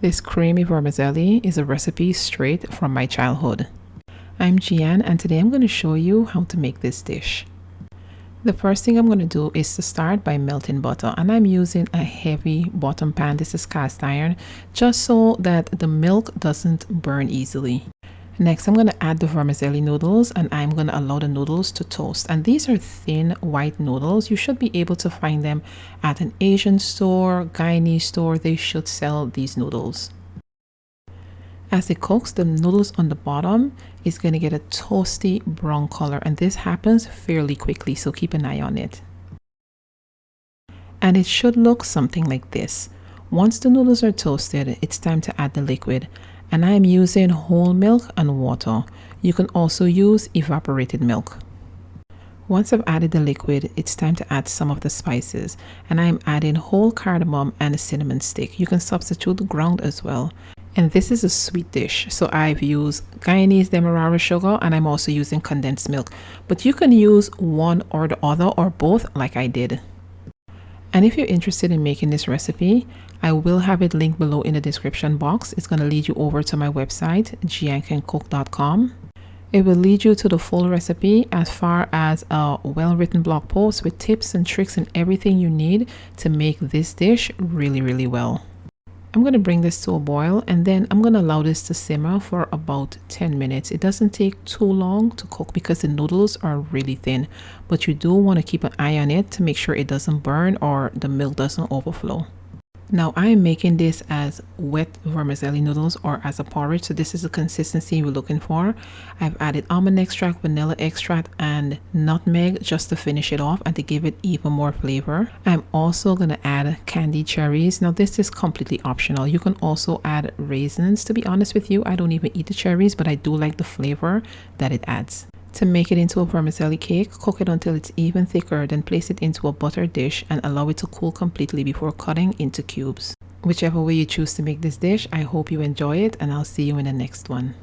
This creamy vermicelli is a recipe straight from my childhood. I'm Jehan and today I'm going to show you how to make this dish. The first thing I'm going to do is to start by melting butter, and I'm using a heavy bottom pan. This is cast iron, just so that the milk doesn't burn easily. Next, I'm going to add the vermicelli noodles, and I'm going to allow the noodles to toast. And these are thin white noodles. You should be able to find them at an Asian store, Guyanese store. They should sell these noodles. As it cooks, the noodles on the bottom is going to get a toasty brown color, and this happens fairly quickly, so keep an eye on it. And it should look something like this. Once the noodles are toasted, it's time to add the liquid, and I'm using whole milk and water. You can also use evaporated milk. Once I've added the liquid, it's time to add some of the spices, and I'm adding whole cardamom and a cinnamon stick. You can substitute ground as well. And this is a sweet dish, so I've used Guyanese demerara sugar, and I'm also using condensed milk, but you can use one or the other or both like I did. And if you're interested in making this recipe, I will have it linked below in the description box. It's going to lead you over to my website, jehancancook.com. It will lead you to the full recipe, as far as a well-written blog post with tips and tricks and everything you need to make this dish really well. I'm going to bring this to a boil, and then I'm going to allow this to simmer for about 10 minutes. It doesn't take too long to cook because the noodles are really thin, but you do want to keep an eye on it to make sure it doesn't burn or the milk doesn't overflow. Now I am making this as wet vermicelli noodles or as a porridge, so this is the consistency we're looking for. I've added almond extract, vanilla extract, and nutmeg just to finish it off and to give it even more flavor. I'm also going to add candied cherries. Now this is completely optional. You can also add raisins. To be honest with you, I don't even eat the cherries, but I do like the flavor that it adds. To make it into a vermicelli cake, cook it until it's even thicker, then place it into a buttered dish and allow it to cool completely before cutting into cubes. Whichever way you choose to make this dish, I hope you enjoy it, and I'll see you in the next one.